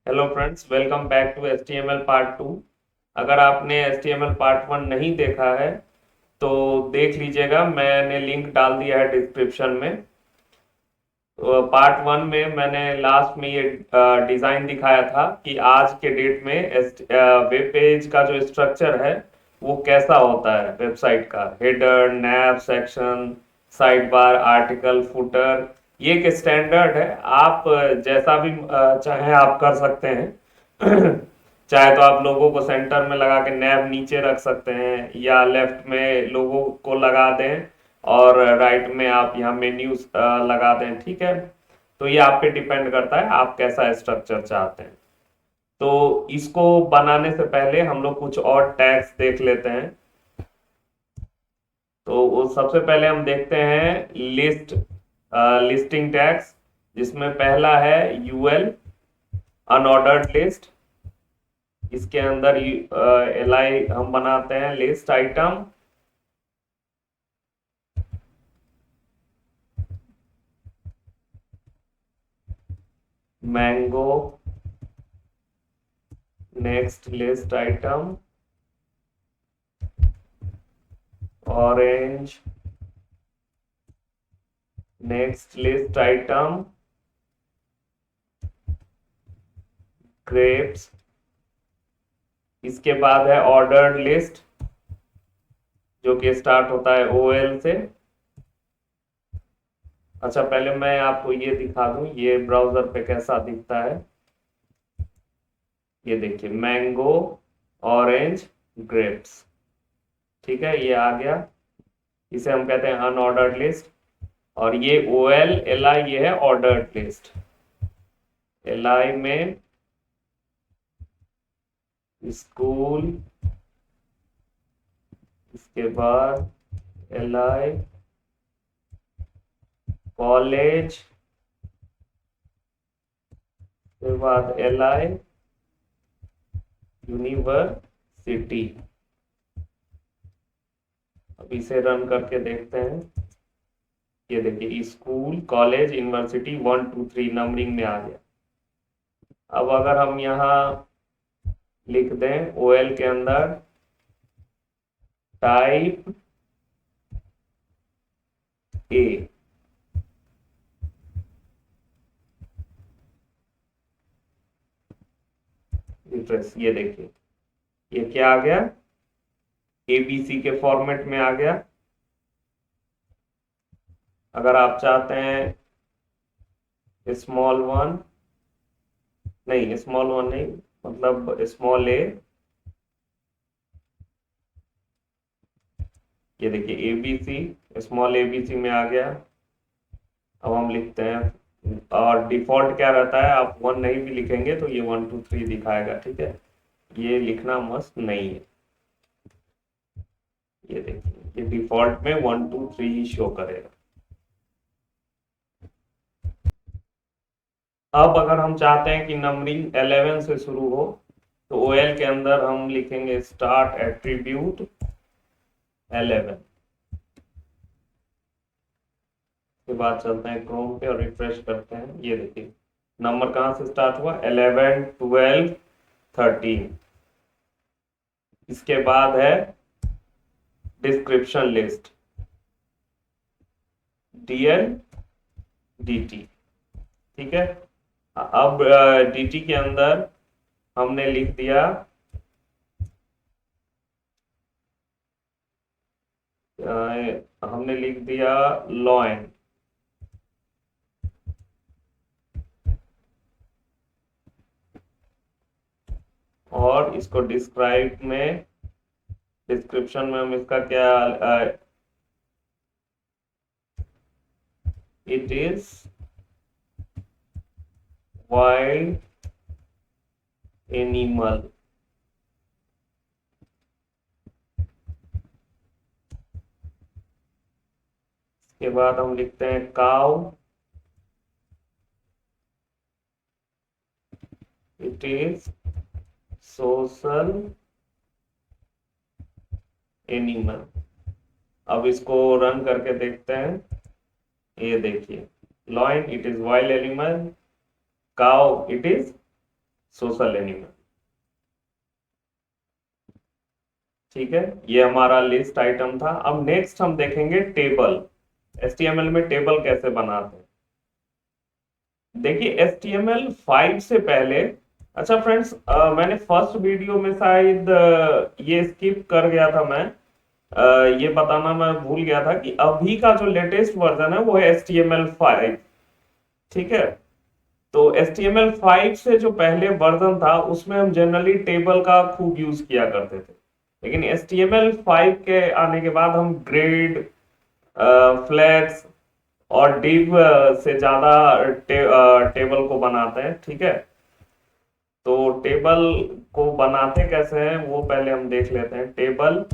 Hello friends, welcome back to HTML part 2। अगर आपने HTML part 1 नहीं देखा है तो देख लीजिएगा, मैंने लिंक डाल दिया है डिस्क्रिप्शन में। पार्ट 1 में मैंने लास्ट में ये डिज़ाइन दिखाया था कि आज के डेट में वेब पेज का जो स्ट्रक्चर है वो कैसा होता है। वेबसाइट का header, nav, section, side bar, article, footer, ये एक स्टैंडर्ड है। आप जैसा भी चाहे आप कर सकते हैं। चाहे तो आप लोगों को सेंटर में लगा के नैब नीचे रख सकते हैं, या लेफ्ट में लोगों को लगा दें और राइट में आप यहाँ मेन्यूज लगा दें। ठीक है, तो ये आप पे डिपेंड करता है आप कैसा स्ट्रक्चर चाहते हैं। तो इसको बनाने से पहले हम लोग कुछ और टैग्स देख लेते हैं। तो वो सबसे पहले हम देखते हैं लिस्टिंग टैग्स, जिसमें पहला है यूएल, अनऑर्डर्ड लिस्ट। इसके अंदर एलआई हम बनाते हैं list item. Mango, next list item. Orange, next list item. Grapes. इसके बाद है ऑर्डर्ड लिस्ट, जो कि स्टार्ट होता है ओएल से। अच्छा, पहले मैं आपको ये दिखा दूं ये ब्राउजर पे कैसा दिखता है। ये देखिए, मैंगो, ऑरेंज, ग्रेप्स। ठीक है, ये आ गया। इसे हम कहते हैं अनऑर्डर्ड लिस्ट। और ये ओएल एल आई, ये है ऑर्डर्ड लिस्ट। एल आई में स्कूल, इसके बाद एल आई कॉलेज, उसके बाद एल आई यूनिवर्सिटी। अब इसे रन करके देखते हैं। ये देखिए, स्कूल, कॉलेज, यूनिवर्सिटी, 1 2 3 नंबरिंग में आ गया। अब अगर हम यहाँ लिख दें ओएल के अंदर टाइप ए, रिफ्रेश, ये देखिए ये क्या आ गया, एबीसी के फॉर्मेट में आ गया। अगर आप चाहते हैं स्मॉल वन, नहीं स्मॉल वन नहीं, मतलब स्मॉल ए, ये देखिए एबीसी, स्मॉल एबीसी में आ गया। अब हम लिखते हैं, और डिफॉल्ट क्या रहता है, आप 1 नहीं भी लिखेंगे तो ये 1 2 3 दिखाएगा। ठीक है, ये लिखना मस्त नहीं है। ये देखिए, ये डिफॉल्ट में 1 2 3 ही शो करेगा। अब अगर हम चाहते हैं कि नंबरिंग 11 से शुरू हो, तो ओएल के अंदर हम लिखेंगे स्टार्ट एट्रीब्यूट 11। के बाद चलते हैं क्रोम पे और रिफ्रेश करते हैं। ये देखिए, नंबर कहाँ से स्टार्ट हुआ, 11 12 13। इसके बाद है डिस्क्रिप्शन लिस्ट, डीएल डीटी। ठीक है, अब डीटी के अंदर हमने लिख दिया हमने लिख दिया लॉइन। और इसको डिस्क्रिप्शन में हम इसका क्या, इट इज वाइल्ड एनिमल। इसके बाद हम लिखते हैं cow, it is social animal. अब इसको रन करके देखते हैं। ये देखिए, lion it is wild animal, cow it is social animal. ठीक है, ये हमारा लिस्ट आइटम था। अब नेक्स्ट हम देखेंगे टेबल। HTML में टेबल कैसे बनाते हैं। देखिए HTML5 से पहले, अच्छा फ्रेंड्स, मैंने फर्स्ट वीडियो में शायद ये स्किप कर गया था मैं। ये बताना मैं भूल गया था कि अभी का जो लेटेस्ट वर्जन है वो है HTML5। ठीक है, तो HTML5 से जो पहले वर्जन था उसमें हम जनरली टेबल का खूब यूज किया करते थे। लेकिन HTML5 के आने के बाद हम ग्रिड, फ्लेक्स और डिव से ज्यादा टेबल को बनाते हैं। ठीक है, तो टेबल को बनाते कैसे हैं वो पहले हम देख लेते हैं। टेबल,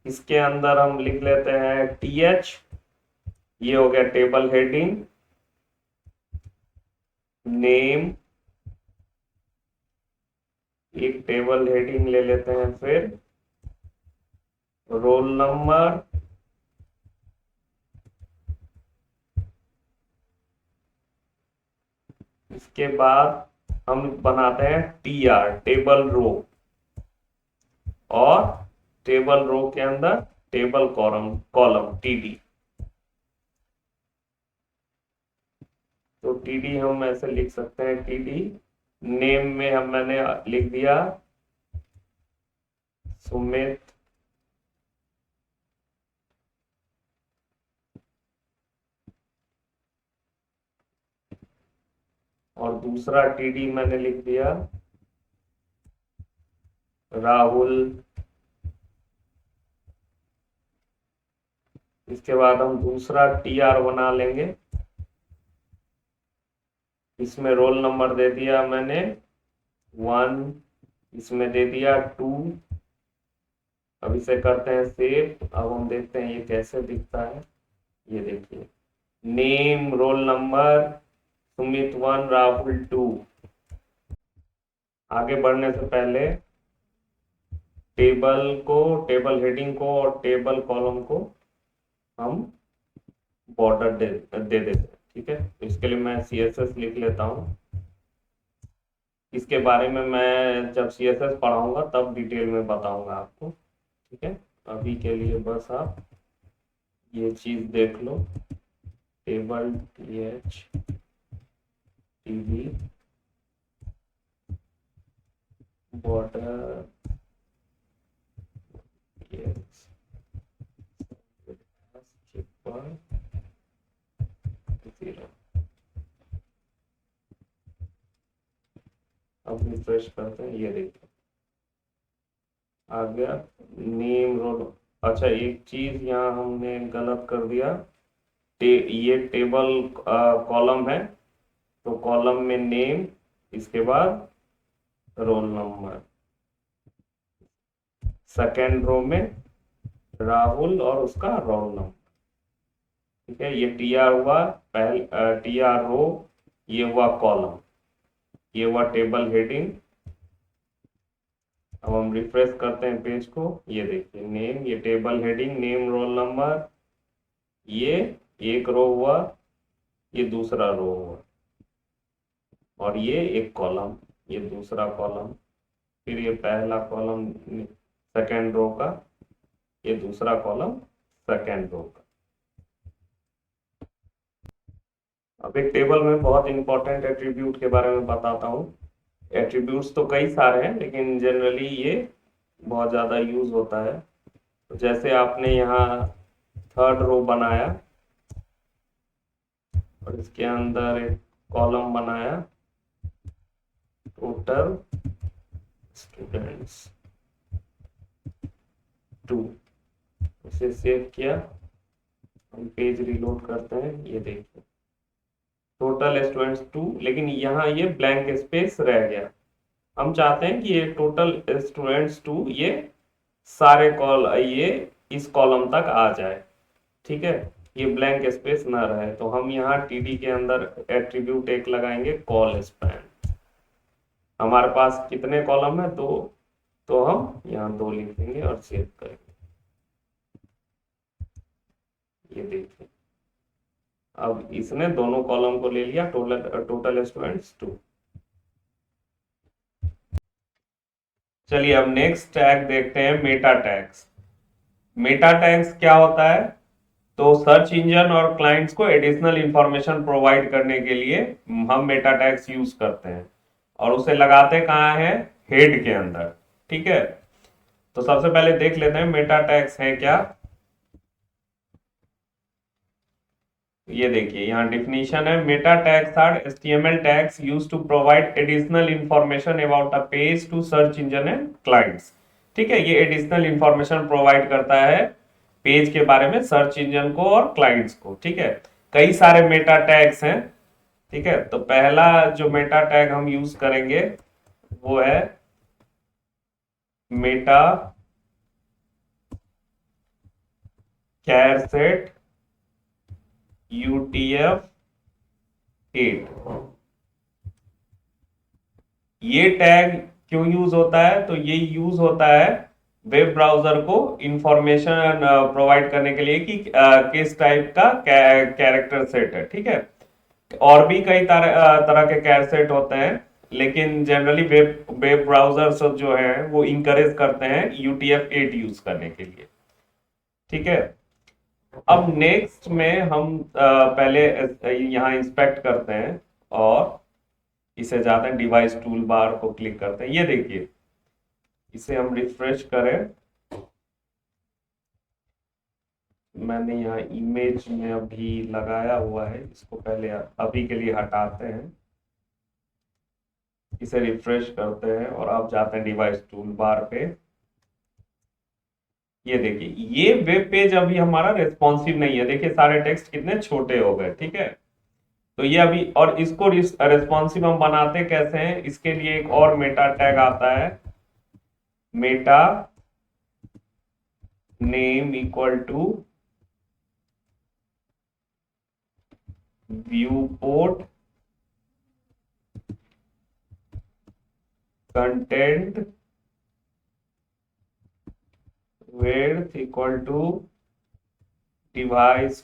इसके अंदर हम लिख लेते हैं TH, ये हो गया टेबल हेडिंग, नेम, एक टेबल हेडिंग ले लेते हैं, फिर रोल नंबर, इसके बाद हम बनाते हैं TR, टेबल रो, और टेबल रो के अंदर टेबल कॉलम, TD। तो TD हम ऐसे लिख सकते हैं, TD नेम में मैंने लिख दिया सुमित, और दूसरा TD मैंने लिख दिया राहुल। इसके बाद हम दूसरा TR बना लेंगे, इसमें रोल नंबर दे दिया मैंने 1, इसमें दे दिया 2। अब इसे करते हैं सेव। अब हम देखते हैं ये कैसे दिखता है। ये देखिए, name, roll number, Sumit 1, Rahul 2। आगे बढ़ने से पहले टेबल को, टेबल हेडिंग को और टेबल कॉलम को हम बॉर्डर दे देते हैं। ठीक है, तो इसके लिए मैं CSS लिख लेता हूँ। इसके बारे में मैं जब CSS पढ़ाऊंगा तब डिटेल में बताऊंगा आपको। ठीक है, अभी के लिए बस आप ये चीज देख लो। Table TH TB border, yes, triple 0। अब रिफ्रेश करते हैं, ये देखिए आ गया नेम, रोल। अच्छा, एक चीज यहाँ हमने गलत कर दिया। ये टेबल कॉलम है, तो कॉलम में नेम, इसके बाद रोल नंबर, सेकेंड रो में राहुल और उसका रोल नंबर। ठीक है, ये TR हुआ पहले, TR रो, ये हुआ कॉलम, ये हुआ टेबल हेडिंग। अब हम रिफ्रेश करते हैं पेज को, ये देखिए नेम, ये table heading, name, roll number, ये एक रो हुआ, ये दूसरा रो हुआ, और ये एक कॉलम, ये दूसरा कॉलम, फिर ये पहला कॉलम सेकेंड रो का, ये दूसरा कॉलम सेकेंड रो का। अब एक टेबल में बहुत इंपॉर्टेंट एट्रीब्यूट के बारे में बताता हूँ। एट्रीब्यूट्स तो कई सारे हैं लेकिन जनरली ये बहुत ज़्यादा यूज होता है। तो जैसे आपने यहाँ थर्ड रो बनाया और इसके अंदर एक कॉलम बनाया, टोटल स्टूडेंट्स 2, इसे सेव किया, हम पेज रिलोड करते हैं, ये देखिए टोटल स्टूडेंट्स 2, लेकिन यहाँ ये ब्लैंक स्पेस रह गया। हम चाहते हैं कि ये टोटल स्टूडेंट्स 2 ये सारे ये इस कॉलम तक आ जाए। ठीक है, ये ब्लैंक स्पेस ना रहे, तो हम यहाँ TD के अंदर एट्रीब्यूट एक लगाएंगे, कॉल स्पैन। हमारे पास कितने कॉलम है? 2, तो हम यहाँ 2 लिखेंगे और सेव करेंगे। ये देखिए, अब इसने दोनों कॉलम को ले लिया, टोटल स्टूडेंट्स 2। चलिए अब नेक्स्ट टैग देखते हैं, मेटा टैग्स। मेटा टैग्स क्या होता है? तो सर्च इंजन और क्लाइंट्स को एडिशनल इंफॉर्मेशन प्रोवाइड करने के लिए हम मेटा टैग्स यूज करते हैं, और उसे लगाते कहाँ है? हेड के अंदर। ठीक है, तो सबसे पहले देख लेते हैं मेटा टैग्स है क्या। ये देखिए यहाँ डिफिनीशन है, meta tags are HTML tags used to provide additional information about a page to search engine and clients. ठीक है, ये एडिशनल इंफॉर्मेशन प्रोवाइड करता है पेज के बारे में सर्च इंजन को और क्लाइंट्स को। ठीक है, कई सारे मेटा टैग्स हैं। ठीक है, तो पहला जो मेटा टैग हम यूज करेंगे वो है मेटा कैरसेट UTF-8। ये टैग क्यों यूज होता है? तो ये यूज होता है वेब ब्राउजर को इंफॉर्मेशन प्रोवाइड करने के लिए कि किस टाइप का कैरेक्टर सेट है। ठीक है, और भी कई तरह के कैर सेट होते हैं, लेकिन जनरली वेब वेब ब्राउजर्स जो है वो इंकरेज करते हैं UTF-8 यूज करने के लिए। ठीक है, अब नेक्स्ट में हम पहले यहाँ इंस्पेक्ट करते हैं और इसे जाते हैं डिवाइस टूल बार को क्लिक करते हैं। ये देखिए, इसे हम रिफ्रेश करें, मैंने यहाँ इमेज में अभी लगाया हुआ है, इसको पहले अभी के लिए हटाते हैं, इसे रिफ्रेश करते हैं और अब जाते हैं डिवाइस टूल बार पे। ये देखिए, ये वेब पेज अभी हमारा रेस्पॉन्सिव नहीं है, देखिए सारे टेक्स्ट कितने छोटे हो गए। ठीक है, तो ये अभी, और इसको रेस्पॉन्सिव हम बनाते कैसे हैं? इसके लिए एक और मेटा टैग आता है, meta name equal to viewport content width equal to device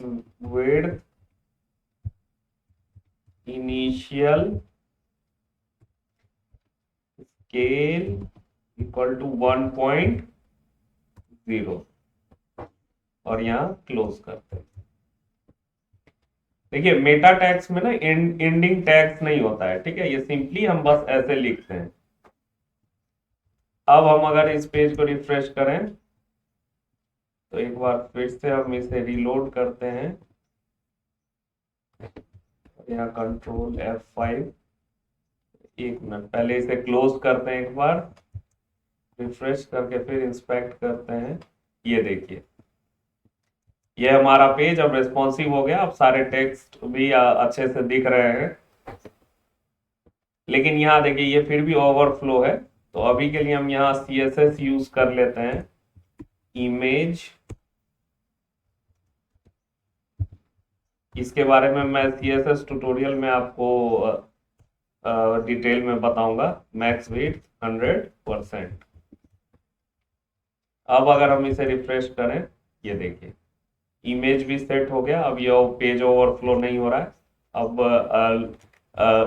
width initial scale equal to 1.0, और यहाँ क्लोज करते हैं। देखिए मेटा टैग्स में ना एंडिंग टैग्स नहीं होता है। ठीक है, ये सिंपली हम बस ऐसे लिखते हैं। अब हम अगर इस पेज को रिफ्रेश करें तो एक बार फिर से हम इसे रीलोड करते हैं, यहाँ कंट्रोल F5, एक मिनट पहले इसे क्लोज करते हैं, एक बार रिफ्रेश करके फिर इंस्पेक्ट करते हैं। ये देखिए, ये हमारा पेज अब रेस्पॉन्सिव हो गया, अब सारे टेक्स्ट भी अच्छे से दिख रहे हैं। लेकिन यहाँ देखिए ये फिर भी ओवरफ्लो है, तो अभी के लिए हम यहाँ CSS यूज कर लेते हैं, इमेज। इसके बारे में मैं CSS ट्यूटोरियल में आपको डिटेल में बताऊंगा। Max width 100%। अब अगर हम इसे रिफ्रेश करें, ये देखिए इमेज भी सेट हो गया, अब ये पेज ओवरफ्लो नहीं हो रहा है, अब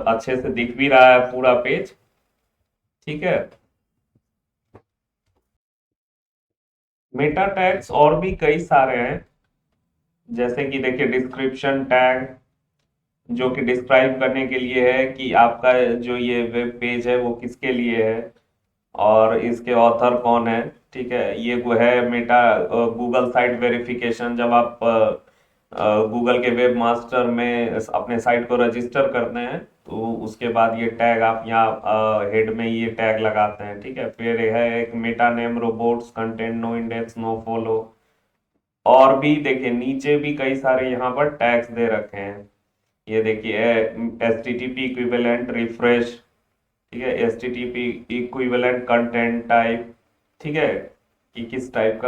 अच्छे से दिख भी रहा है पूरा पेज। ठीक है, मेटा टैग्स और भी कई सारे हैं, जैसे कि देखिए डिस्क्रिप्शन टैग, जो कि डिस्क्राइब करने के लिए है कि आपका जो ये वेब पेज है वो किसके लिए है और इसके ऑथर कौन है। ठीक है, ये वो है मेटा गूगल साइट वेरिफिकेशन, जब आप गूगल के वेब मास्टर में अपने साइट को रजिस्टर करते हैं तो उसके बाद ये टैग आप यहाँ हेड में ये टैग लगाते हैं। ठीक है, फिर है एक meta name robots content no index no follow, और भी देखिए नीचे भी कई सारे यहाँ पर टैग्स दे रखे हैं। ये देखिए HTTP इक्विवेलेंट रिफ्रेश, ठीक है, HTTP इक्विवेलेंट कंटेंट टाइप। ठीक है, कि किस टाइप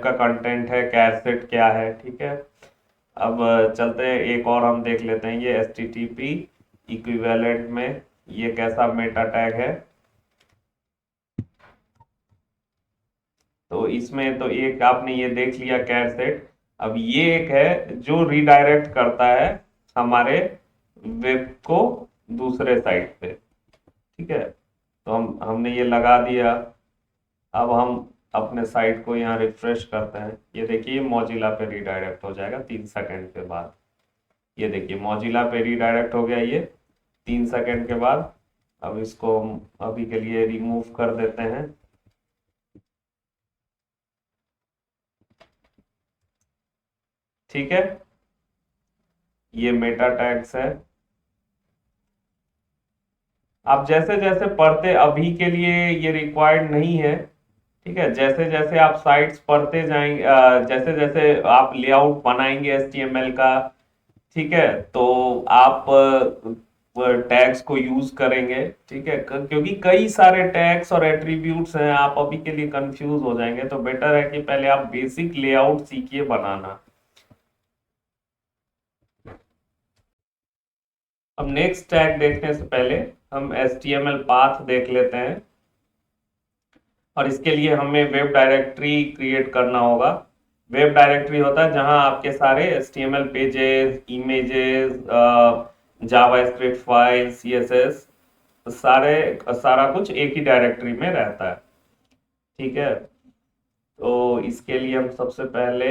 का कंटेंट है, कैरसेट क्या है। ठीक है, अब चलते हैं एक और हम देख लेते हैं, ये HTTP इक्विवेलेंट में ये कैसा मेटा टैग है। तो इसमें तो एक आपने ये देख लिया कैरसेट, अब ये एक है जो रीडायरेक्ट करता है हमारे वेब को दूसरे साइट पे। ठीक है, तो हमने ये लगा दिया। अब हम अपने साइट को यहाँ रिफ्रेश करते हैं, ये देखिए मौजिला पे रिडायरेक्ट हो जाएगा 3 सेकंड के बाद। ये देखिए मौजिला पे रिडायरेक्ट हो गया ये 3 सेकंड के बाद। अब इसको हम अभी के लिए रिमूव कर देते हैं। ठीक है, ये मेटा टैग्स है। आप जैसे जैसे पढ़ते, अभी के लिए ये रिक्वायर्ड नहीं है, ठीक है। जैसे जैसे आप साइट्स पढ़ते जाएंगे, जैसे जैसे आप लेआउट बनाएंगे HTML का, ठीक है, तो आप टैग्स को यूज करेंगे, ठीक है। क्योंकि कई सारे टैग्स और एट्रीब्यूट्स हैं, आप अभी के लिए कंफ्यूज हो जाएंगे, तो बेटर है कि पहले आप बेसिक लेआउट सीखिए बनाना। अब नेक्स्ट टैग देखने से पहले हम HTML पाथ देख लेते हैं, और इसके लिए हमें वेब डायरेक्टरी क्रिएट करना होगा। वेब डायरेक्टरी होता है जहां आपके सारे HTML pages, images, JavaScript file, CSS, सारा कुछ एक ही डायरेक्टरी में रहता है, ठीक है। तो इसके लिए हम सबसे पहले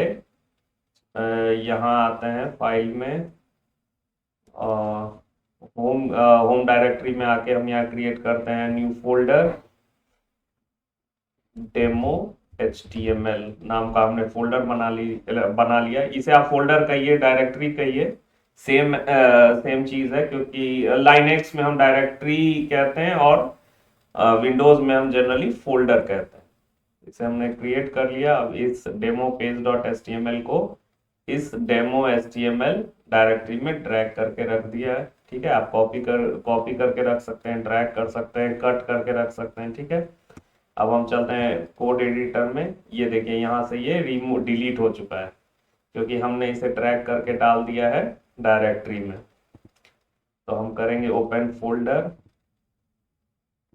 यहाँ आते हैं फाइल में, होम डायरेक्टरी में आके हम यहाँ क्रिएट करते हैं न्यू फोल्डर, डेमो HTML नाम का हमने फोल्डर बना लिया। इसे आप फोल्डर कहिए, डायरेक्टरी कहिए, सेम सेम चीज है, क्योंकि लाइनेक्स में हम डायरेक्टरी कहते हैं और विंडोज में हम जनरली फोल्डर कहते हैं। इसे हमने क्रिएट कर लिया। अब इस डेमो पेज डॉट HTML को इस डेमो HTML डायरेक्टरी में ड्रैग करके रख दिया है, ठीक है। आप कॉपी करके रख सकते हैं, ड्रैग कर सकते हैं, कट करके रख सकते हैं, ठीक है। अब हम चलते हैं कोड एडिटर में। ये देखिए यहाँ से ये रिमूव डिलीट हो चुका है, क्योंकि हमने इसे ड्रैग करके डाल दिया है डायरेक्टरी में। तो हम करेंगे open folder,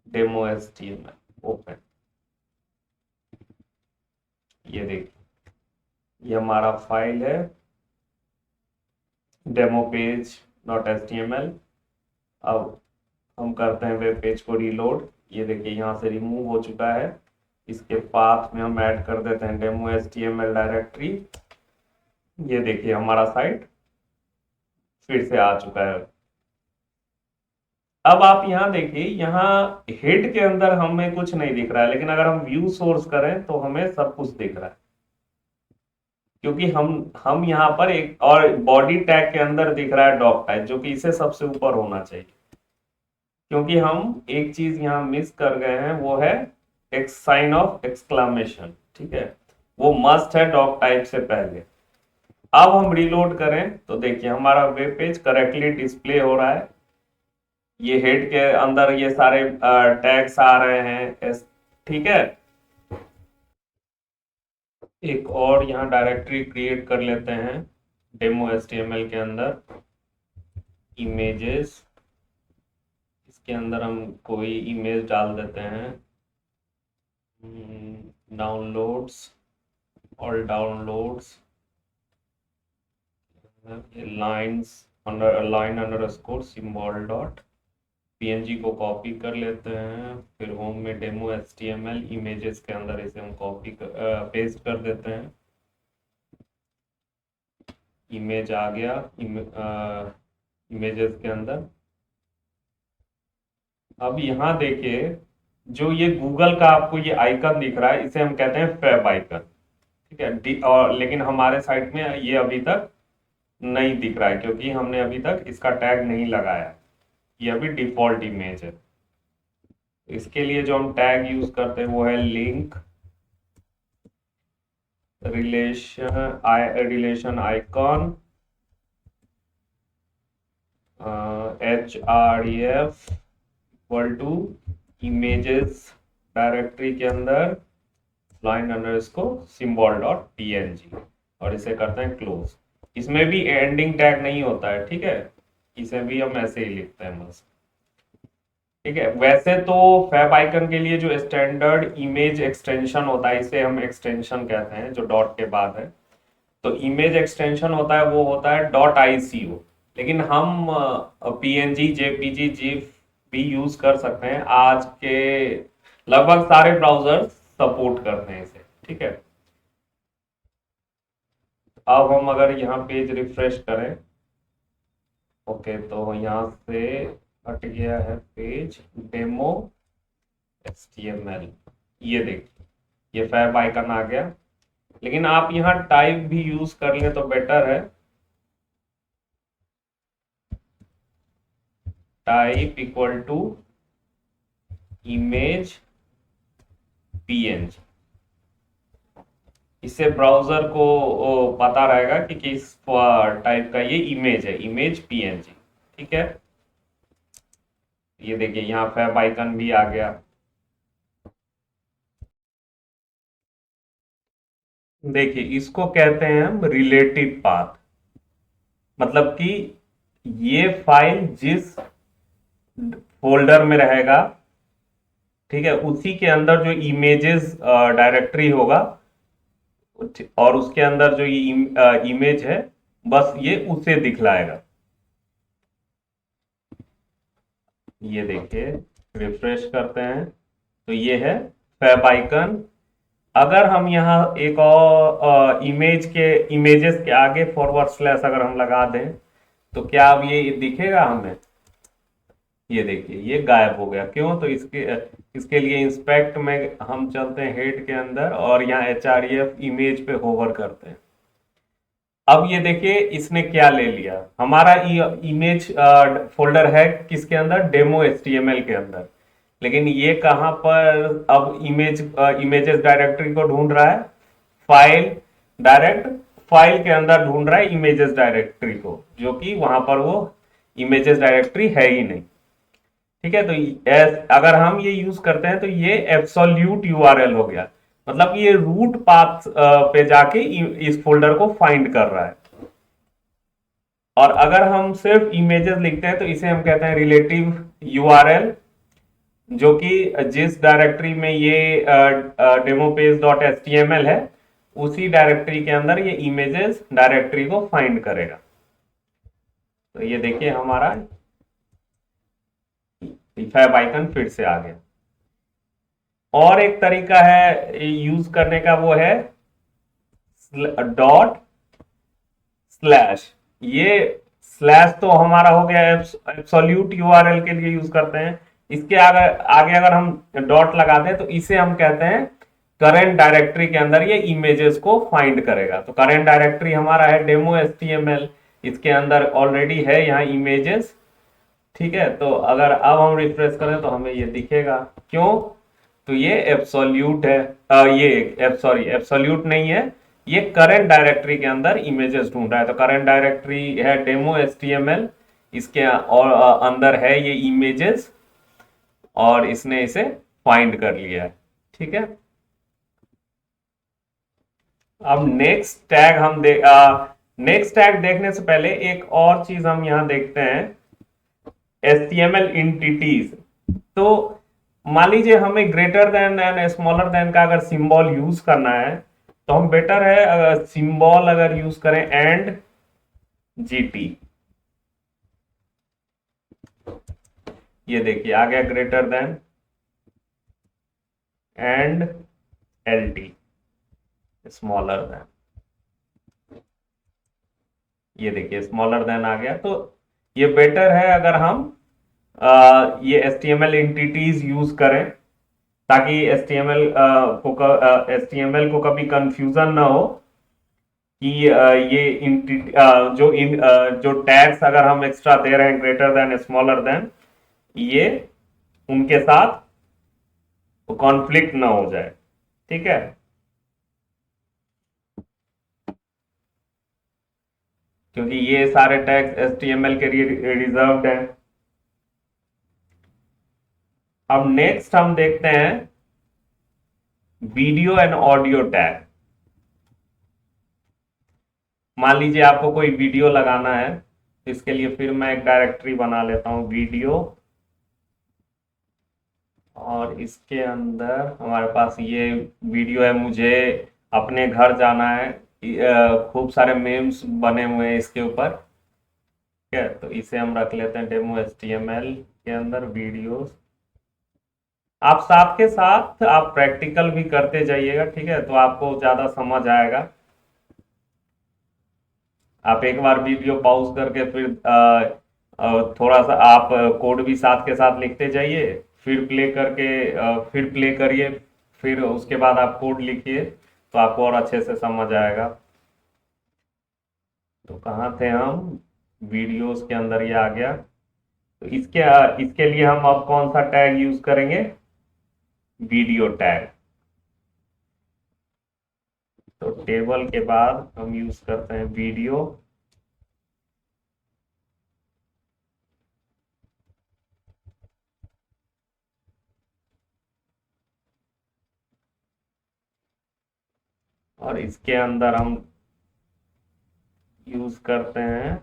demo HTML, open. ये देखिए ये हमारा फाइल है डेमो पेज डॉट HTML। अब हम करते हैं वेब पेज को रीलोड। ये देखिए यहाँ से रिमूव हो चुका है। इसके पाथ में हम ऐड कर देते हैं डेमो HTML डायरेक्टरी। ये देखिए हमारा साइट फिर से आ चुका है। अब आप यहाँ देखिए, यहाँ हेड के अंदर हमें कुछ नहीं दिख रहा है, लेकिन अगर हम व्यू सोर्स करें तो हमें सब कुछ दिख रहा है, क्योंकि हम यहाँ पर एक और बॉडी टैग के अंदर दिख रहा है डॉक टाइप, जो कि इसे सबसे ऊपर होना चाहिए। क्योंकि हम एक चीज यहाँ मिस कर गए हैं, वो है एक साइन ऑफ एक्सक्लामेशन, ठीक है। वो मस्ट है डॉक टाइप से पहले। अब हम रीलोड करें तो देखिए हमारा वेब पेज करेक्टली डिस्प्ले हो रहा है। ये हेड के अंदर ये सारे टैग्स आ रहे हैं, ठीक है। एक और यहाँ डायरेक्टरी क्रिएट कर लेते हैं डेमो HTML के अंदर, इमेजेस। इसके अंदर हम कोई इमेज डाल देते हैं, downloads, all downloads, line underscore symbol dot PNG को कॉपी कर लेते हैं। फिर होम में डेमो HTML इमेजेस के अंदर इसे हम पेस्ट कर देते हैं। इमेज आ गया इमेजेस के अंदर। अब यहाँ देखिए जो ये गूगल का आपको ये आइकन दिख रहा है, इसे हम कहते हैं फैब आइकन, ठीक है। और लेकिन हमारे साइट में ये अभी तक नहीं दिख रहा है, क्योंकि हमने अभी तक इसका टैग नहीं लगाया। ये अभी डिफॉल्ट इमेज है। इसके लिए जो हम टैग यूज करते हैं वो है link relation icon href equal to images directory के अंदर line underscore symbol dot png, और इसे करते हैं क्लोज। इसमें भी एंडिंग टैग नहीं होता है, ठीक है। इसे भी हम ऐसे ही लिखते हैं बस, ठीक है। वैसे तो फैब आइकन के लिए जो स्टैंडर्ड इमेज एक्सटेंशन होता है, इसे हम एक्सटेंशन कहते हैं, जो डॉट के बाद है। तो इमेज एक्सटेंशन होता है, वो होता है .ico, लेकिन हम PNG, JPG, GIF भी यूज कर सकते हैं। आज के लगभग सारे ब्राउजर सपोर्ट करते हैं इसे, ठीक है। अब हम अगर यहाँ पेज रिफ्रेश करें, ओके, तो यहाँ से हट गया है पेज डेमो HTML। ये देखिए, ये फैब आइकन आ गया, लेकिन आप यहाँ टाइप भी यूज कर लें तो बेटर है। Type equal to image PNG। इससे ब्राउजर को पता रहेगा कि किस टाइप का ये इमेज है, इमेज PNG, ठीक है। ये देखिए यहाँ फैब आइकन भी आ गया। देखिए इसको कहते हैं हम रिलेटिव पाथ, मतलब कि ये फाइल जिस फोल्डर में रहेगा, ठीक है, उसी के अंदर जो इमेजेस डायरेक्टरी होगा और उसके अंदर जो ये इमेज है, बस ये उसे दिखलाएगा। ये देखिए रिफ्रेश करते हैं तो ये है फैब आइकन। अगर हम यहाँ एक और इमेजेस के आगे फॉरवर्ड स्लैश अगर हम लगा दें तो क्या अब ये दिखेगा हमें? ये देखिए ये गायब हो गया। क्यों? तो इसके लिए इंस्पेक्ट में हम चलते हैं हेड के अंदर और यहाँ HREF इमेज पे होवर करते हैं। अब ये देखिए इसने क्या ले लिया, हमारा इमेज फोल्डर है किसके अंदर? डेमो HTML के अंदर। लेकिन ये कहां पर अब इमेजेस डायरेक्टरी को ढूंढ रहा है? फाइल डायरेक्ट फाइल के अंदर ढूंढ रहा है इमेजेस डायरेक्टरी को, जो कि वहां पर वो इमेजेस डायरेक्टरी है ही नहीं, ठीक है। तो अगर हम ये यूज करते हैं तो ये एब्सोल्यूट URL हो गया, मतलब ये रूट पाथ पे जाके इस फोल्डर को फाइंड कर रहा है। और अगर हम सिर्फ इमेजेस लिखते हैं तो इसे हम कहते हैं रिलेटिव URL, जो कि जिस डायरेक्टरी में ये डेमो पेज डॉट HTML है, उसी डायरेक्टरी के अंदर ये इमेजेस डायरेक्टरी को फाइंड करेगा। तो ये देखिए हमारा फैब आइकन फिर से आ गया। और एक तरीका है यूज करने का, वो है डॉट स्लैश। ये स्लैश तो हमारा हो गया एब्सोल्यूट URL के लिए यूज करते हैं। इसके आगे अगर हम डॉट लगा दें तो इसे हम कहते हैं करंट डायरेक्टरी के अंदर ये इमेजेस को फाइंड करेगा। तो करंट डायरेक्टरी हमारा है डेमो HTML, इसके अंदर ऑलरेडी है यहाँ इमेजेस, ठीक है। तो अगर अब हम रिफ्रेश करें तो हमें ये दिखेगा। क्यों? तो ये एब्सोल्यूट है, ये सॉरी एब्सोल्यूट नहीं है, ये करंट डायरेक्टरी के अंदर इमेजेस ढूंढ रहा है। तो करंट डायरेक्टरी है डेमो HTML, इसके और अंदर है ये इमेजेस और इसने इसे फाइंड कर लिया है, ठीक है। अब नेक्स्ट टैग देखने से पहले एक और चीज हम यहां देखते हैं, HTML इंटिटीज। तो मान लीजिए हमें greater than and smaller than का अगर सिंबल यूज करना है तो हम बेटर है अगर सिंबल अगर यूज करें एंड GT। ये देखिए आ गया greater than and LT, smaller than. ये देखिए स्मॉलर देन आ गया। तो ये बेटर है अगर हम ये HTML एंटिटीज यूज करें, ताकि HTML को कभी कंफ्यूजन ना हो कि जो टैग्स अगर हम एक्स्ट्रा दे रहे हैं ग्रेटर देन स्मॉलर देन, ये उनके साथ कॉन्फ्लिक्ट ना हो जाए, ठीक है। क्योंकि ये सारे टैग्स HTML के लिए रिजर्व्ड हैं। अब नेक्स्ट हम देखते हैं वीडियो एंड ऑडियो टैग। मान लीजिए आपको कोई वीडियो लगाना है, इसके लिए फिर मैं एक डायरेक्टरी बना लेता हूं वीडियो, और इसके अंदर हमारे पास ये वीडियो है, मुझे अपने घर जाना है, खूब सारे मेम्स बने हुए हैं इसके ऊपर, ठीक है। तो इसे हम रख लेते हैं डेमो HTML के अंदर वीडियोस, आप साथ के साथ आप प्रैक्टिकल भी करते जाइएगा, ठीक है, तो आपको ज्यादा समझ आएगा। आप एक बार वीडियो पॉज करके फिर थोड़ा सा आप कोड भी साथ के साथ लिखते जाइए, फिर प्ले करके फिर प्ले करिए, फिर उसके बाद आप कोड लिखिए, तो आपको और अच्छे से समझ आएगा। तो कहाँ थे हम? वीडियोस के अंदर ये आ गया। तो इसके लिए हम अब कौन सा टैग यूज करेंगे? Video tag. तो टेबल के बाद हम यूज करते हैं वीडियो। और इसके अंदर हम यूज करते हैं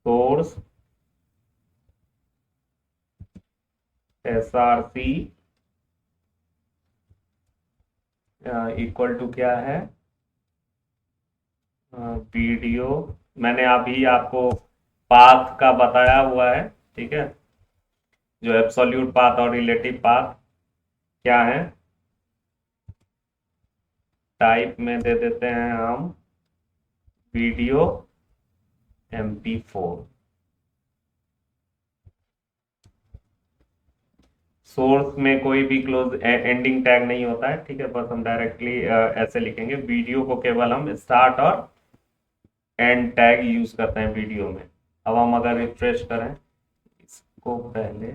सोर्स SRC इक्वल टू क्या है? वीडियो। मैंने अभी आपको पाथ का बताया हुआ है, ठीक है, जो एब्सोल्यूट पाथ और रिलेटिव पाथ क्या है। टाइप में दे देते हैं हम वीडियो MP4। सोर्स में कोई भी क्लोज एंडिंग टैग नहीं होता है, ठीक है, बस हम डायरेक्टली ऐसे लिखेंगे। वीडियो को केवल हम स्टार्ट और एंड टैग यूज करते हैं वीडियो में। अब हम अगर रिफ्रेश करें, इसको पहले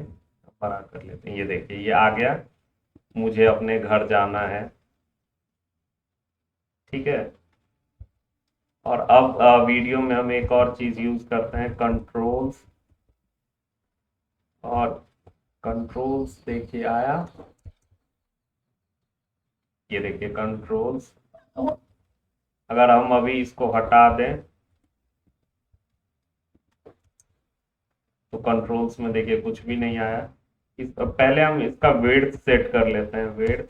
बड़ा कर लेते हैं, ये देखिए ये आ गया। मुझे अपने घर जाना है, ठीक है। और अब वीडियो में हम एक और चीज यूज करते हैं, कंट्रोल्स। और कंट्रोल्स देखिए आया, ये देखिए कंट्रोल्स। अगर हम अभी इसको हटा दें तो कंट्रोल्स में देखिए कुछ भी नहीं आया। पहले हम इसका विड्थ सेट कर लेते हैं, विड्थ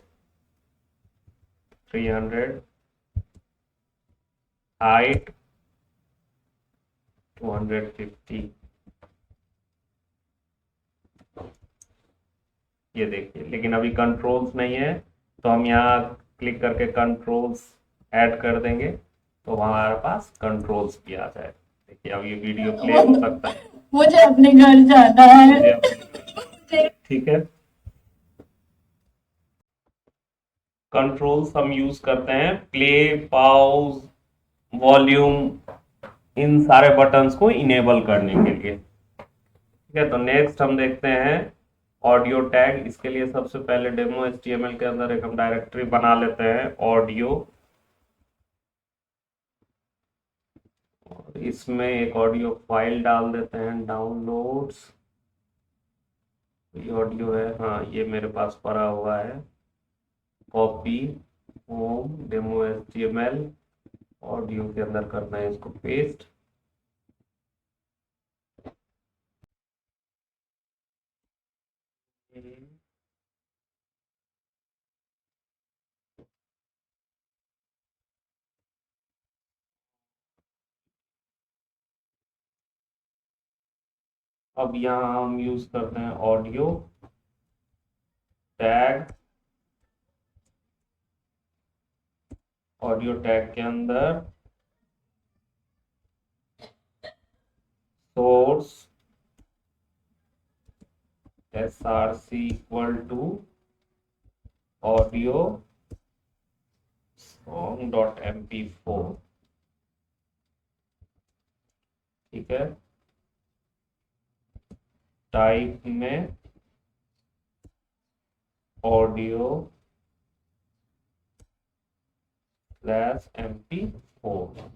300, हाइट 250। ये देखिए, लेकिन अभी कंट्रोल्स नहीं है, तो हम यहाँ क्लिक करके कंट्रोल्स ऐड कर देंगे, तो हमारे पास कंट्रोल्स भी आ जाए। देखिए अब ये वीडियो प्ले हो सकता है। मुझे अपने घर जाना है। ठीक है। कंट्रोल्स हम यूज करते हैं प्ले, पॉज, वॉल्यूम, इन सारे बटन्स को इनेबल करने के लिए। ठीक है, तो नेक्स्ट हम देखते हैं ऑडियो टैग। इसके लिए सबसे पहले डेमो HTML के अंदर एक हम डायरेक्टरी बना लेते हैं ऑडियो। और इसमें एक ऑडियो फाइल डाल देते हैं, डाउनलोड्स। ये ऑडियो है, हाँ ये मेरे पास पड़ा हुआ है। Copy, home, demo HTML, audio के अंदर करना है इसको पेस्ट। अब यहाँ हम यूज करते हैं ऑडियो टैग। ऑडियो टैग के अंदर source SRC equal to audio song.mp4। ठीक है, टाइप में ऑडियो /mp4।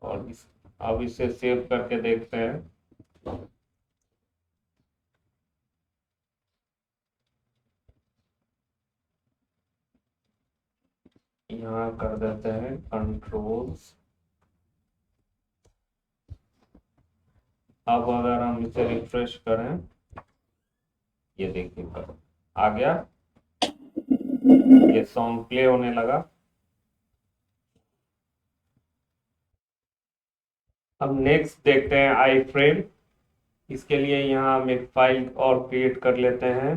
और अब इसे सेव करके देखते हैं। यहाँ कर देते हैं कंट्रोल्स। अब अगर हम इसे रिफ्रेश करें, ये देखिए आ गया, ये सॉन्ग प्ले होने लगा। अब नेक्स्ट देखते हैं आई फ्रेम। इसके लिए यहाँ हम एक फाइल और क्रिएट कर लेते हैं,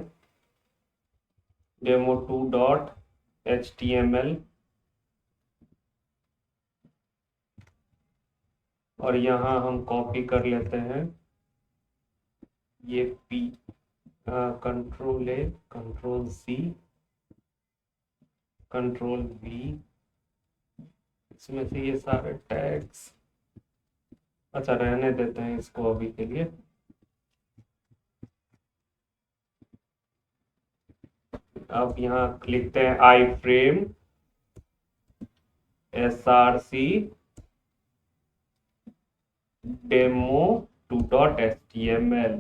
demo2.html, और यहाँ हम कॉपी कर लेते हैं ये P, control A, control C, control V, इसमें से ये सारे टैग्स, अच्छा रहने देते हैं इसको अभी के लिए। अब यहाँ लिखते हैं आई फ्रेम src demo2.html,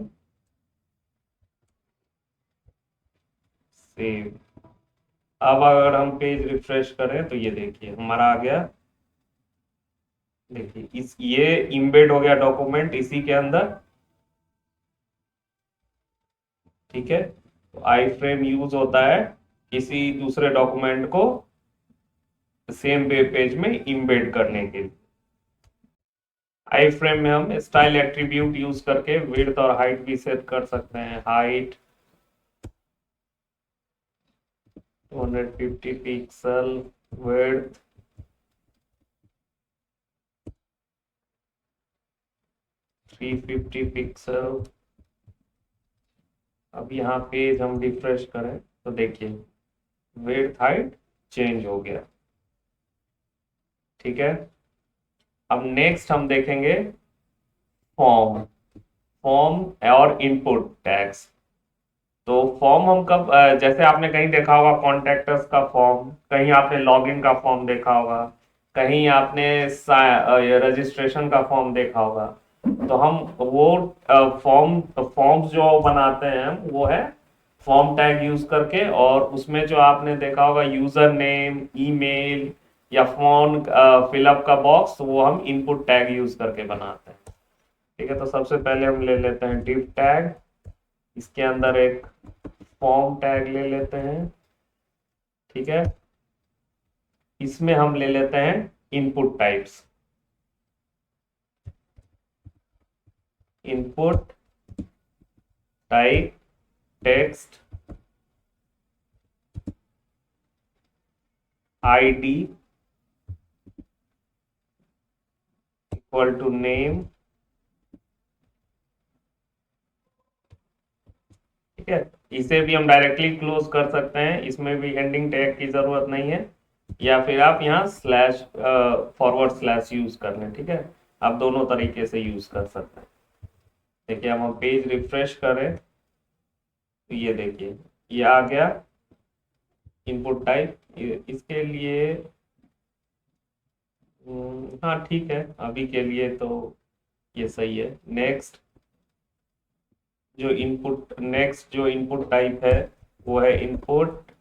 सेव। अब अगर हम पेज रिफ्रेश करें तो ये देखिए हमारा आ गया, देखिए इस ये इम्बेड हो गया डॉक्यूमेंट इसी के अंदर, ठीक है। तो आई फ्रेम यूज होता है किसी दूसरे डॉक्यूमेंट को सेम वेब पेज में इम्बेड करने के लिए। आई फ्रेम में हम स्टाइल एट्रीब्यूट यूज करके विड्थ और हाइट भी सेट कर सकते हैं। Height 250 pixel, width 350 pixel. अब यहाँ पेज हम रिफ्रेश करें तो देखिए विड्थ हाइट चेंज हो गया, ठीक है। अब नेक्स्ट हम देखेंगे फॉर्म, फॉर्म और इनपुट टैग्स। तो फॉर्म हम कब, जैसे आपने कहीं देखा होगा कॉन्टैक्टर्स का फॉर्म, कहीं आपने लॉगिन का फॉर्म देखा होगा, कहीं आपने रजिस्ट्रेशन का फॉर्म देखा होगा। तो हम वो फॉर्म्स जो बनाते हैं हम वो है फॉर्म टैग यूज करके, और उसमें जो आपने देखा होगा यूजर नेम, ईमेल या फोन फिलअप का बॉक्स, वो हम इनपुट टैग यूज करके बनाते हैं, ठीक है। तो सबसे पहले हम ले लेते हैं div टैग, इसके अंदर एक फॉर्म टैग ले लेते हैं, ठीक है। इसमें हम ले लेते हैं input types, input type text, ID equal to name, ठीक है। इसे भी हम डायरेक्टली क्लोज कर सकते हैं, इसमें भी एंडिंग टैग की जरूरत नहीं है, या फिर आप यहाँ स्लैश फॉरवर्ड स्लैश यूज कर लें, ठीक है। आप दोनों तरीके से यूज कर सकते हैं। देखिए हम पेज रिफ्रेश करें तो ये देखिए ये आ गया इनपुट टाइप। इसके लिए हाँ ठीक है, अभी के लिए तो ये सही है। नेक्स्ट जो इनपुट टाइप है वो है input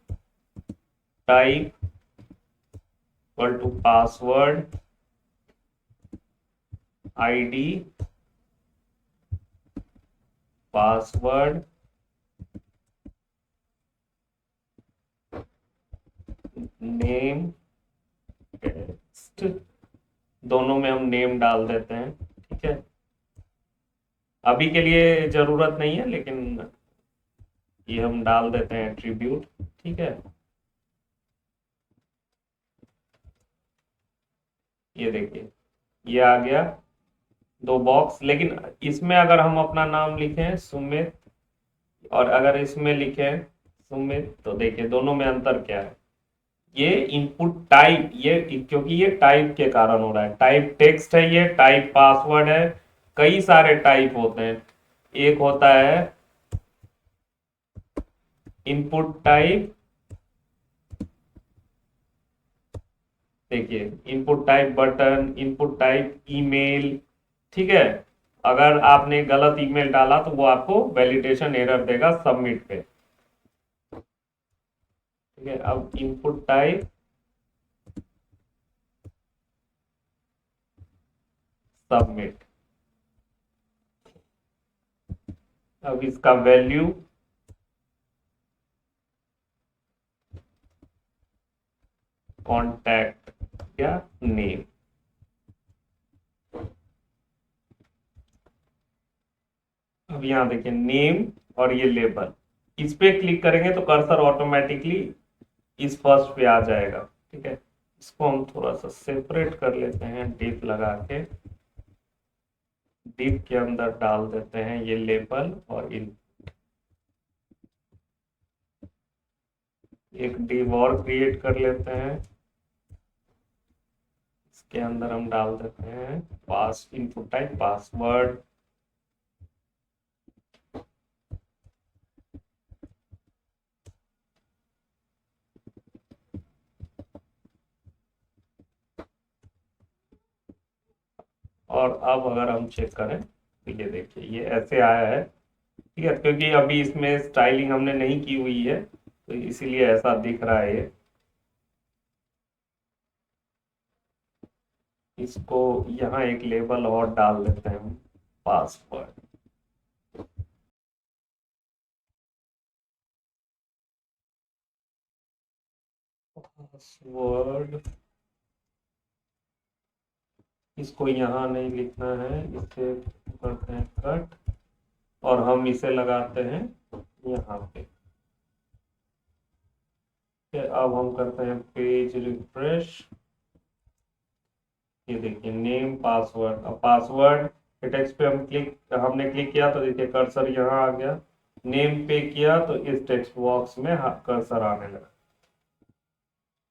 type equal to password ID password name text, दोनों में हम नेम डाल देते हैं, ठीक है। अभी के लिए जरूरत नहीं है लेकिन ये हम डाल देते हैं एट्रीब्यूट, ठीक है। ये देखिए ये आ गया दो बॉक्स, लेकिन इसमें अगर हम अपना नाम लिखें सुमित और अगर इसमें लिखें सुमित तो देखिए दोनों में अंतर क्या है। ये इनपुट टाइप, ये क्योंकि ये टाइप के कारण हो रहा है, टाइप टेक्स्ट है, ये टाइप पासवर्ड है, कई सारे टाइप होते हैं। एक होता है इनपुट टाइप, देखिए input type button, input type email, ठीक है। अगर आपने गलत ईमेल डाला तो वो आपको वैलिडेशन एरर देगा सबमिट पे, ठीक है। अब इनपुट टाइप सबमिट, अब इसका वैल्यू कॉन्टैक्ट या नेम, अब यहाँ देखिए नेम और ये लेबल, इस पे क्लिक करेंगे तो कर्सर ऑटोमेटिकली इस फर्स्ट पे आ जाएगा। ठीक है, इसको हम थोड़ा सा सेपरेट कर लेते हैं डिप लगा के। डिप के अंदर डाल देते हैं ये लेबल और इन, एक डिव और क्रिएट कर लेते हैं। इसके अंदर हम डाल देते हैं पास इनपुट टाइप पासवर्ड। और अब अगर हम चेक करें तो ये देखिए ये ऐसे आया है। ठीक है, क्योंकि अभी इसमें स्टाइलिंग हमने नहीं की हुई है तो इसीलिए ऐसा दिख रहा है ये। इसको यहाँ एक लेबल और डाल देते हैं हम, पासवर्ड। पासवर्ड इसको यहाँ नहीं लिखना है, इसे करते हैं कट और हम इसे लगाते हैं यहाँ पे। अब हम करते हैं पेज रिफ्रेश। ये देखिए नेम पासवर्ड, अब पासवर्ड के टेक्स्ट पे हमने क्लिक किया तो देखिए कर्सर यहाँ आ गया। नेम पे किया तो इस टेक्स्ट बॉक्स में कर्सर आने लगा।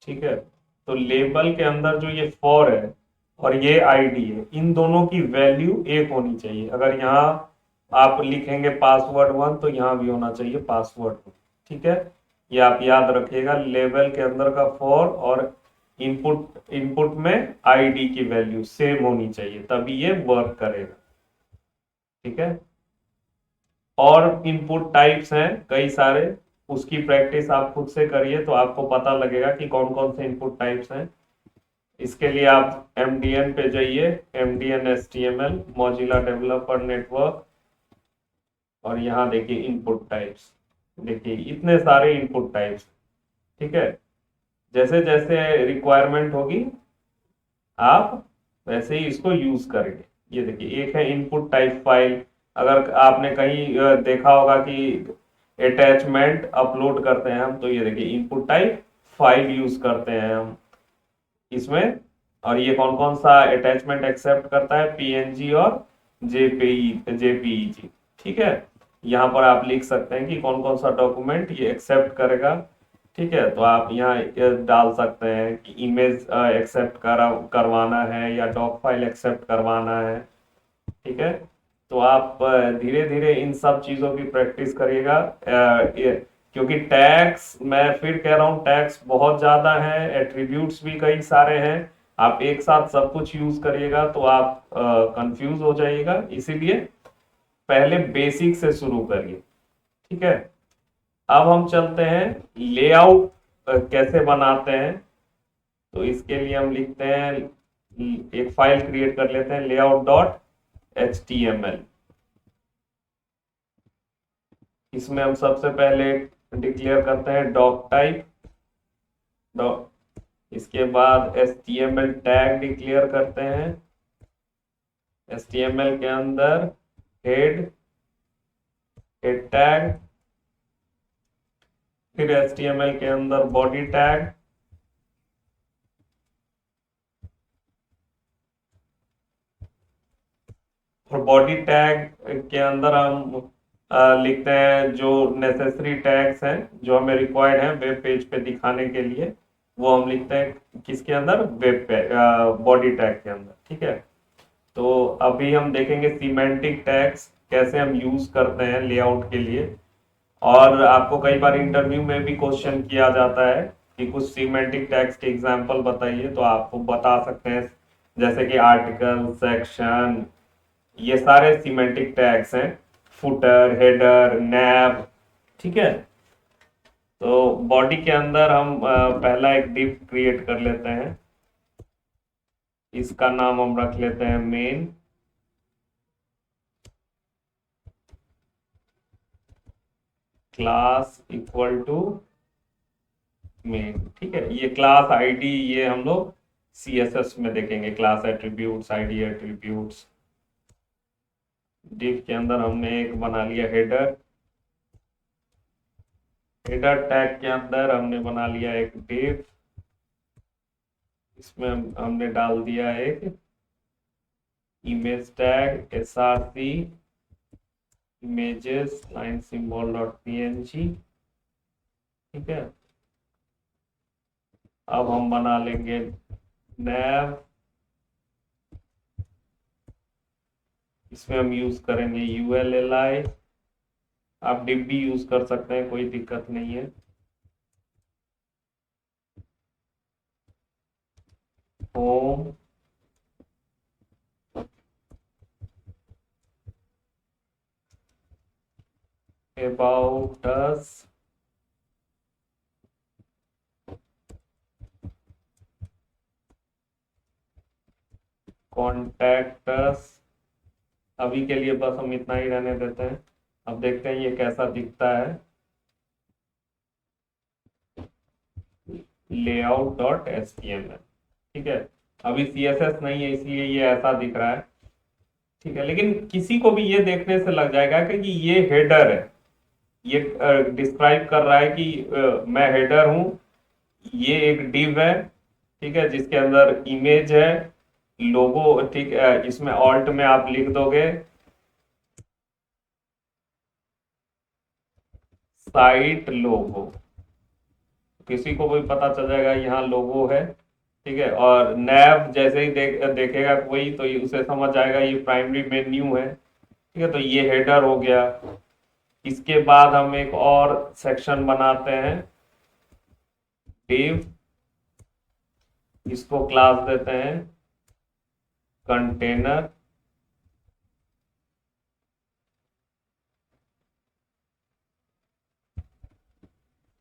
ठीक है, तो लेबल के अंदर जो ये फॉर है और ये आईडी है, इन दोनों की वैल्यू एक होनी चाहिए। अगर यहाँ आप लिखेंगे पासवर्ड 1 तो यहाँ भी होना चाहिए पासवर्ड 1। ठीक है, ये आप याद रखिएगा, लेबल के अंदर का फॉर और इनपुट में आईडी की वैल्यू सेम होनी चाहिए, तभी ये वर्क करेगा। ठीक है, और इनपुट टाइप्स हैं कई सारे, उसकी प्रैक्टिस आप खुद से करिए तो आपको पता लगेगा कि कौन कौन से इनपुट टाइप्स हैं। इसके लिए आप MDN पे जाइए, MDN HTML मॉजिला डेवलपर नेटवर्क, और यहाँ देखिए इनपुट टाइप्स। देखिए इतने सारे इनपुट टाइप्स। ठीक है, जैसे जैसे रिक्वायरमेंट होगी आप वैसे ही इसको यूज करेंगे। ये देखिए एक है इनपुट टाइप फाइल। अगर आपने कहीं देखा होगा कि अटैचमेंट अपलोड करते हैं हम, तो ये देखिए इनपुट टाइप फाइल यूज करते हैं हम इसमें। और ये कौन कौन सा अटैचमेंट एक्सेप्ट करता है, PNG और JPEG। ठीक है, यहाँ पर आप लिख सकते हैं कि कौन कौन सा डॉक्यूमेंट ये एक्सेप्ट करेगा। ठीक है, तो आप यहाँ डाल सकते हैं कि इमेज एक्सेप्ट करवाना है या डॉक फाइल एक्सेप्ट करवाना है। ठीक है, तो आप धीरे धीरे इन सब चीज़ों की प्रैक्टिस करिएगा। क्योंकि टैग्स, मैं फिर कह रहा हूँ, टैग्स बहुत ज़्यादा है, एट्रीब्यूट्स भी कई सारे हैं। आप एक साथ सब कुछ यूज करिएगा तो आप कंफ्यूज हो जाइएगा, इसीलिए पहले बेसिक से शुरू करिए। ठीक है, अब हम चलते हैं लेआउट कैसे बनाते हैं। तो इसके लिए हम लिखते हैं, एक फाइल क्रिएट कर लेते हैं layout.html। इसमें हम सबसे पहले डिक्लेयर करते हैं डॉक टाइप, इसके बाद HTML टैग डिक्लेयर करते हैं। HTML के अंदर हेड टैग, फिर HTML के अंदर बॉडी टैग, और बॉडी टैग के अंदर हम लिखते हैं जो नेसेसरी टैग्स हैं जो हमें रिक्वायर्ड हैं वेब पेज पे दिखाने के लिए, वो हम लिखते हैं किसके अंदर, वेब पे बॉडी टैग के अंदर। ठीक है, तो अभी हम देखेंगे सीमेंटिक टैग्स कैसे हम यूज करते हैं लेआउट के लिए। और आपको कई बार इंटरव्यू में भी क्वेश्चन किया जाता है कि कुछ सीमेंटिक टैग्स के एग्जांपल बताइए, तो आपको बता सकते हैं जैसे कि आर्टिकल, सेक्शन, ये सारे सीमेंटिक टैग्स हैं, फुटर, हेडर, नैव। ठीक है, तो बॉडी के अंदर हम पहला एक डिव क्रिएट कर लेते हैं। इसका नाम हम रख लेते हैं main. Class equal to main. ठीक है, ये क्लास आईडी ये हम लोग CSS में देखेंगे, class attributes, ID attributes. Div के अंदर हमने एक बना लिया हेडर। हेडर टैग के अंदर हमने बना लिया एक डिव। इसमें हमने डाल दिया एक image tag src images line symbol dot png। ठीक है, अब हम बना लेंगे nav। इसमें हम यूज करेंगे ulli। आप div भी यूज कर सकते हैं, कोई दिक्कत नहीं है। Home, about us, contact us। अभी के लिए बस हम इतना ही रहने देते हैं। अब देखते हैं ये कैसा दिखता है। layout.html। ठीक है, अभी CSS नहीं है इसलिए ये ऐसा दिख रहा है। ठीक है, लेकिन किसी को भी ये देखने से लग जाएगा कि ये हेडर है। ये डिस्क्राइब कर रहा है कि मैं हेडर हूं, ये एक डिव है। ठीक है, जिसके अंदर इमेज है, लोगो। ठीक है, इसमें ऑल्ट में आप लिख दोगे साइट लोगो, किसी को भी पता चल जाएगा यहाँ लोगो है। ठीक है, और नैव जैसे ही देखेगा कोई तो उसे समझ जाएगा ये प्राइमरी मेन्यू है। ठीक है, तो ये हेडर हो गया। इसके बाद हम एक और सेक्शन बनाते हैं डिव। इसको क्लास देते हैं कंटेनर।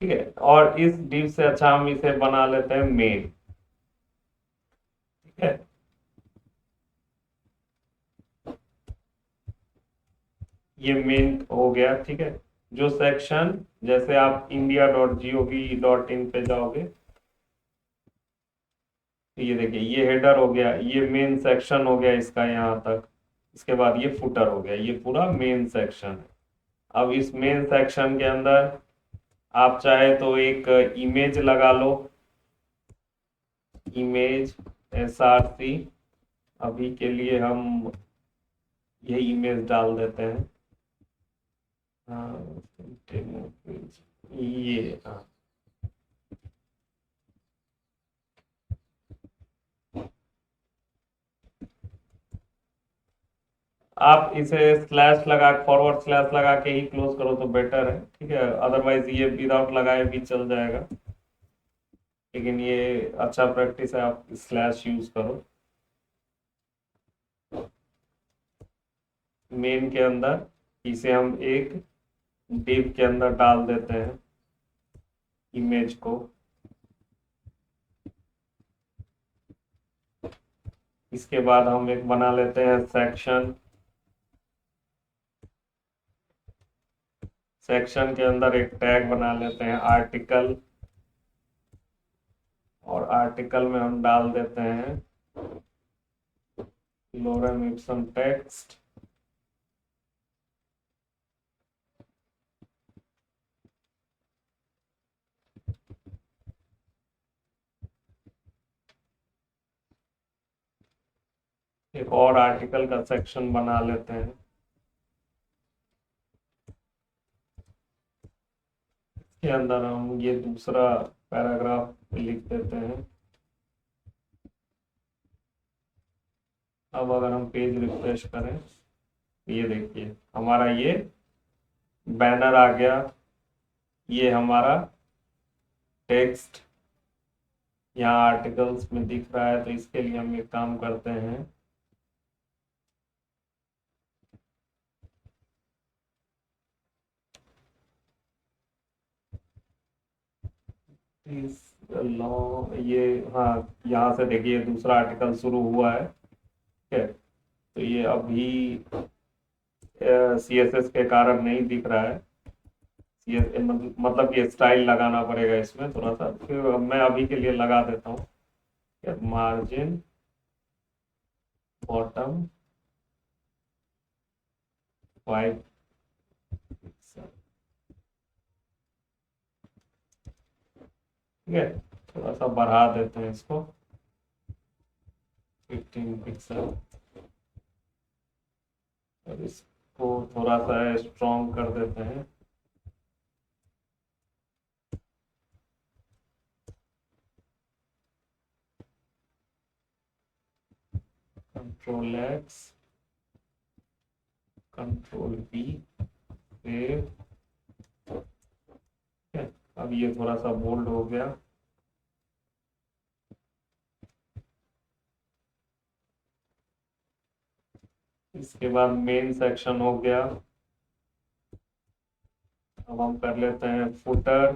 ठीक है, और इस डिव से अच्छा हम इसे बना लेते हैं मेन। ठीक है, ये मेन हो गया। ठीक है, जो सेक्शन, जैसे आप india.gov.in पे जाओगे तो ये देखिए ये हेडर हो गया, ये मेन सेक्शन हो गया इसका यहाँ तक। इसके बाद ये फुटर हो गया, ये पूरा मेन सेक्शन है। अब इस मेन सेक्शन के अंदर आप चाहे तो एक इमेज लगा लो, इमेज src। अभी के लिए हम ये इमेज डाल देते हैं। हाँ, ये हाँ, आप इसे स्लैश लगा, फॉरवर्ड स्लैश लगा के ही क्लोज करो तो बेटर है। ठीक है, अदरवाइज ये विदाउट लगाए भी चल जाएगा, लेकिन ये अच्छा प्रैक्टिस है, आप स्लैश यूज करो। मेन के अंदर इसे हम एक डिव के अंदर डाल देते हैं इमेज को। इसके बाद हम एक बना लेते हैं सेक्शन। सेक्शन के अंदर एक टैग बना लेते हैं आर्टिकल, और आर्टिकल में हम डाल देते हैं लोरेम इप्सम टेक्स्ट। एक और आर्टिकल का सेक्शन बना लेते हैं। इसके अंदर हम ये दूसरा पैराग्राफ लिख देते हैं। अब अगर हम पेज रिफ्रेश करें, ये देखिए हमारा ये बैनर आ गया, ये हमारा टेक्स्ट यहाँ आर्टिकल्स में दिख रहा है। तो इसके लिए हम एक काम करते हैं, ये हाँ, यहाँ से देखिए दूसरा आर्टिकल शुरू हुआ है। ठीक है, तो ये अभी CSS के कारण नहीं दिख रहा है। मतलब ये स्टाइल लगाना पड़ेगा इसमें थोड़ा सा, फिर मैं अभी के लिए लगा देता हूँ मार्जिन बॉटम 5 पिक्सल। ठीक है, थोड़ा सा बढ़ा देते हैं इसको 15 पिक्सल, और इसको थोड़ा सा स्ट्रॉन्ग कर देते हैं। Control X, control B, save. अब ये थोड़ा सा बोल्ड हो गया। इसके बाद मेन सेक्शन हो गया। अब हम कर लेते हैं फुटर।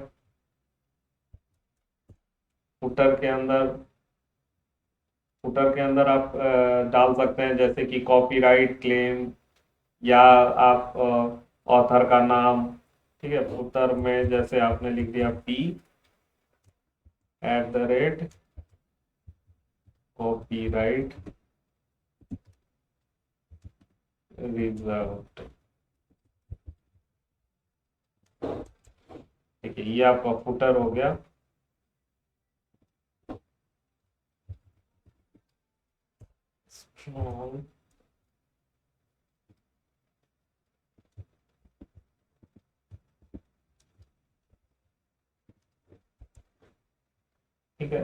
फुटर के अंदर फुटर के अंदर आप डाल सकते हैं जैसे कि कॉपीराइट क्लेम, या आप ऑथर का नाम। ठीक है, फुटर में जैसे आपने लिख दिया p@, कॉपीराइट रिजर्व्ड। ठीक है, ये आपका फुटर हो गया। स्ट्रॉन्ग, ठीक है।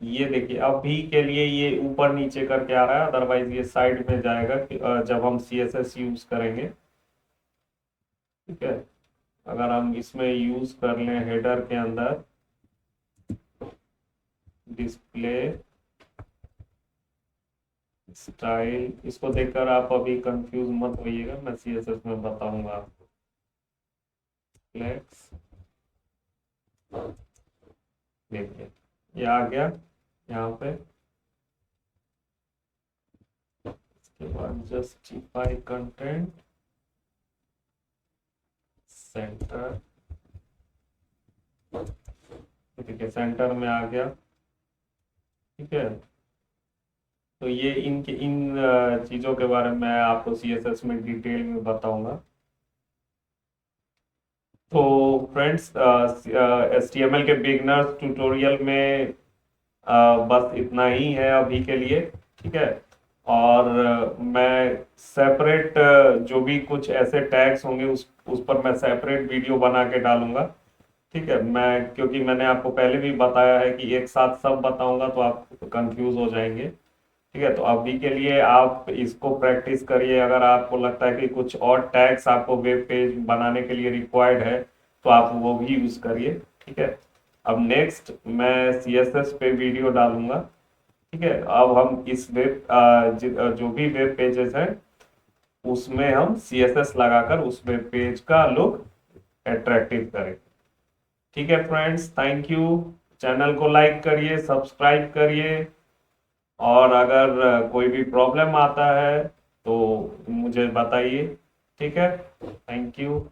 ये देखिए अभी के लिए ये ऊपर नीचे करके आ रहा है, अदरवाइज ये साइड में जाएगा जब हम CSS यूज करेंगे। ठीक है, अगर हम इसमें यूज कर लें हेडर के अंदर डिस्प्ले स्टाइल, इसको देखकर आप अभी कंफ्यूज मत होइएगा, मैं CSS में बताऊंगा आपको। फ्लेक्स, देखिए ये आ गया यहाँ पे। इसके बाद जस्टिफाई कंटेंट, सेंटर। ठीक है, सेंटर में आ गया। ठीक है, तो ये इन चीज़ों के बारे में मैं आपको CSS में डिटेल में बताऊंगा। तो फ्रेंड्स, HTML के बिगनर्स ट्यूटोरियल में बस इतना ही है अभी के लिए। ठीक है, और मैं सेपरेट जो भी कुछ ऐसे टैग्स होंगे उस पर मैं सेपरेट वीडियो बना के डालूंगा। ठीक है, मैं क्योंकि मैंने आपको पहले भी बताया है कि एक साथ सब बताऊंगा तो आप कंफ्यूज हो जाएंगे। ठीक है, तो अभी के लिए आप इसको प्रैक्टिस करिए। अगर आपको लगता है कि कुछ और टैग्स आपको वेब पेज बनाने के लिए रिक्वायर्ड है तो आप वो भी यूज करिए। ठीक है, अब नेक्स्ट मैं CSS पे वीडियो डालूंगा। ठीक है, अब हम इस जो भी वेब पेजेस हैं उसमें हम CSS लगाकर उस वेब पेज का लुक अट्रैक्टिव करें। ठीक है फ्रेंड्स, थैंक यू। चैनल को लाइक करिए, सब्सक्राइब करिए, और अगर कोई भी प्रॉब्लम आता है तो मुझे बताइए। ठीक है, थैंक यू।